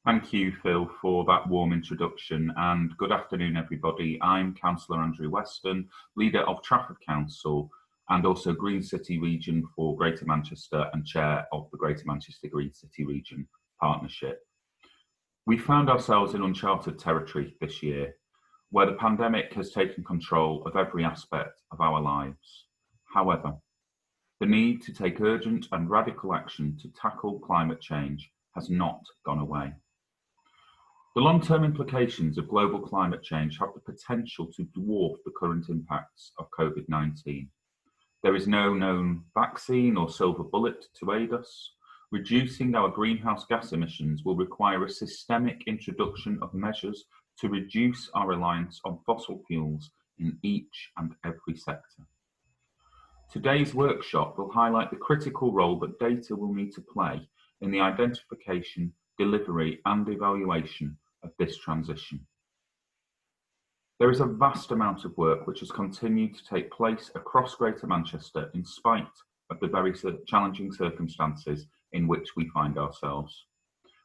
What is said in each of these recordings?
Thank you, Phil, for that warm introduction, and good afternoon, everybody. I'm Councillor Andrew Weston, leader of Trafford Council and also Green City Region for Greater Manchester and chair of the Greater Manchester Green City Region Partnership. We found ourselves in uncharted territory this year, where the pandemic has taken control of every aspect of our lives. However, the need to take urgent and radical action to tackle climate change has not gone away. The long-term implications of global climate change have the potential to dwarf the current impacts of COVID-19. There is no known vaccine or silver bullet to aid us. Reducing our greenhouse gas emissions will require a systemic introduction of measures to reduce our reliance on fossil fuels in each and every sector. Today's workshop will highlight the critical role that data will need to play in the identification, delivery and evaluation of this transition. There is a vast amount of work which has continued to take place across Greater Manchester in spite of the very challenging circumstances in which we find ourselves.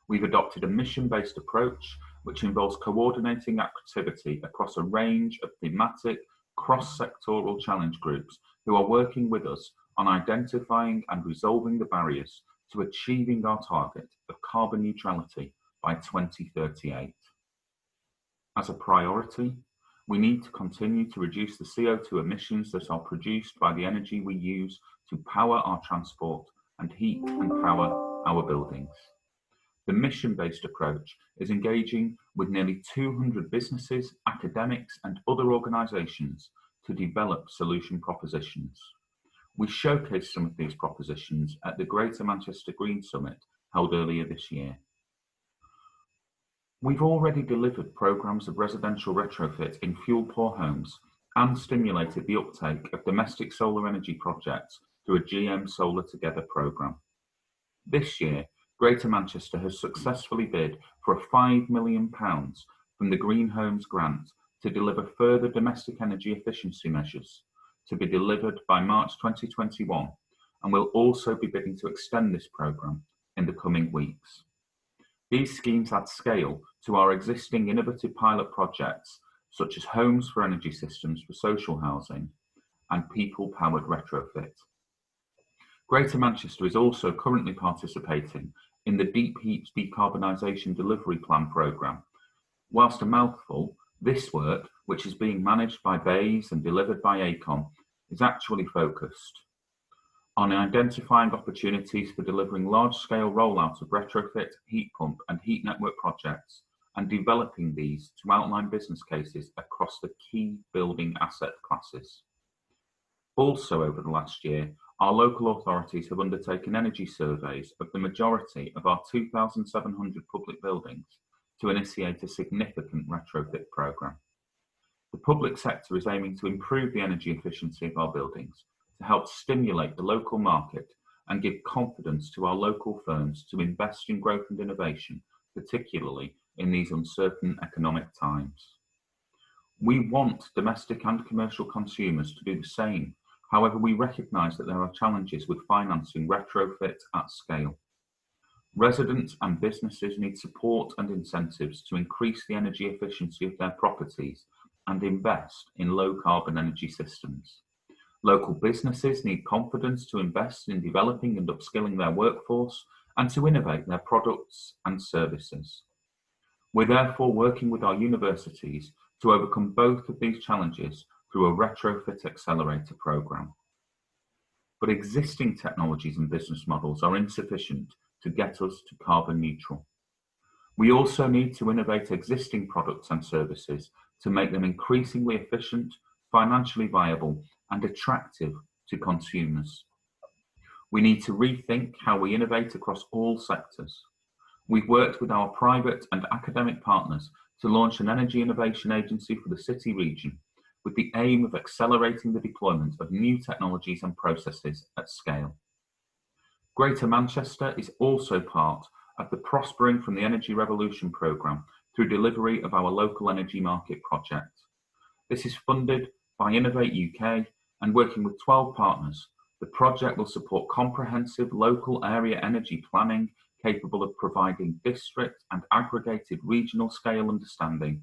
We've adopted a mission-based approach which involves coordinating activity across a range of thematic, cross-sectoral challenge groups who are working with us on identifying and resolving the barriers to achieving our target of carbon neutrality by 2038. As a priority, we need to continue to reduce the CO2 emissions that are produced by the energy we use to power our transport and heat and power our buildings. The mission-based approach is engaging with nearly 200 businesses, academics and other organisations to develop solution propositions. We showcased some of these propositions at the Greater Manchester Green Summit held earlier this year. We've already delivered programmes of residential retrofit in fuel-poor homes and stimulated the uptake of domestic solar energy projects through a GM Solar Together programme. This year, Greater Manchester has successfully bid for a £5 million from the Green Homes Grant to deliver further domestic energy efficiency measures to be delivered by March 2021, and will also be bidding to extend this programme in the coming weeks. These schemes add scale to our existing innovative pilot projects, such as Homes for Energy Systems for Social Housing and People-Powered Retrofit. Greater Manchester is also currently participating in the Deep Heat Decarbonisation Delivery Plan programme. Whilst a mouthful, this work, which is being managed by BEIS and delivered by ACON, is actually focused on identifying opportunities for delivering large-scale rollout of retrofit, heat pump and heat network projects, and developing these to outline business cases across the key building asset classes. Also over the last year, our local authorities have undertaken energy surveys of the majority of our 2,700 public buildings to initiate a significant retrofit programme. The public sector is aiming to improve the energy efficiency of our buildings to help stimulate the local market and give confidence to our local firms to invest in growth and innovation, particularly in these uncertain economic times. We want domestic and commercial consumers to do the same. However, we recognise that there are challenges with financing retrofit at scale. Residents and businesses need support and incentives to increase the energy efficiency of their properties and invest in low-carbon energy systems. Local businesses need confidence to invest in developing and upskilling their workforce and to innovate their products and services. We're therefore working with our universities to overcome both of these challenges through a retrofit accelerator programme. But existing technologies and business models are insufficient to get us to carbon neutral. We also need to innovate existing products and services to make them increasingly efficient, financially viable and attractive to consumers. We need to rethink how we innovate across all sectors. We've worked with our private and academic partners to launch an energy innovation agency for the city region with the aim of accelerating the deployment of new technologies and processes at scale. Greater Manchester is also part of the Prospering from the Energy Revolution programme through delivery of our local energy market project. This is funded by Innovate UK and working with 12 partners. The project will support comprehensive local area energy planning, capable of providing district and aggregated regional scale understanding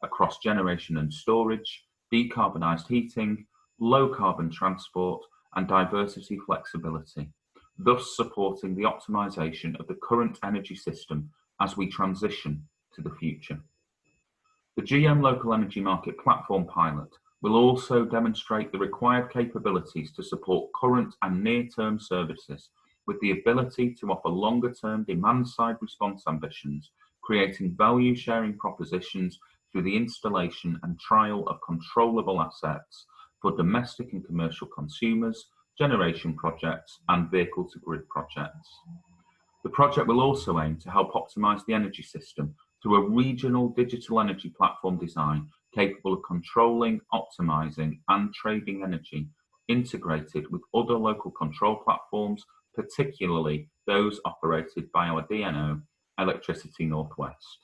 across generation and storage, decarbonised heating, low carbon transport and diversity flexibility, thus supporting the optimisation of the current energy system as we transition to the future. The GM Local Energy Market Platform pilot will also demonstrate the required capabilities to support current and near-term services with the ability to offer longer-term demand-side response ambitions, creating value-sharing propositions through the installation and trial of controllable assets for domestic and commercial consumers, generation projects and vehicle-to-grid projects. The project will also aim to help optimise the energy system through a regional digital energy platform design capable of controlling, optimising and trading energy integrated with other local control platforms, particularly those operated by our DNO, Electricity North West.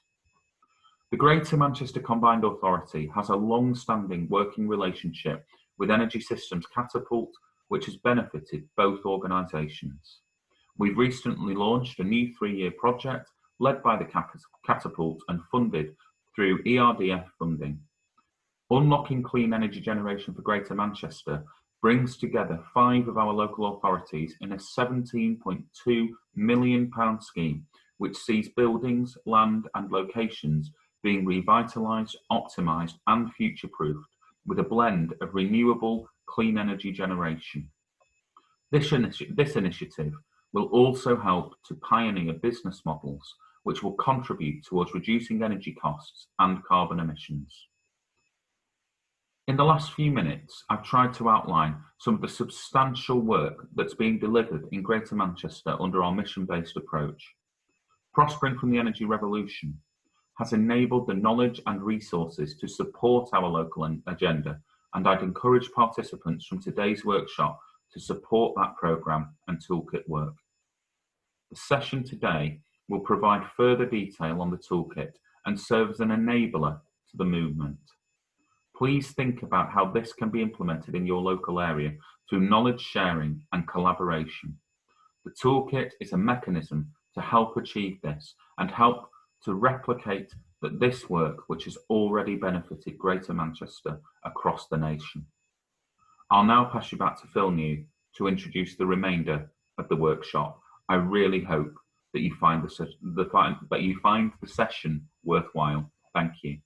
The Greater Manchester Combined Authority has a long-standing working relationship with Energy Systems Catapult, which has benefited both organisations. We've recently launched a new 3-year project led by the Catapult and funded through ERDF funding. Unlocking Clean Energy Generation for Greater Manchester brings together 5 of our local authorities in a £17.2 million scheme, which sees buildings, land and locations being revitalised, optimised and future-proofed with a blend of renewable clean energy generation. This initiative will also help to pioneer business models which will contribute towards reducing energy costs and carbon emissions. In the last few minutes, I've tried to outline some of the substantial work that's being delivered in Greater Manchester under our mission-based approach. Prospering from the energy revolution has enabled the knowledge and resources to support our local agenda, and I'd encourage participants from today's workshop to support that programme and toolkit work. The session today will provide further detail on the toolkit and serve as an enabler to the movement. Please think about how this can be implemented in your local area through knowledge sharing and collaboration. The toolkit is a mechanism to help achieve this and help to replicate this work which has already benefited Greater Manchester across the nation. I'll now pass you back to Phil New to introduce the remainder of the workshop. I really hope that you find the session worthwhile. Thank you.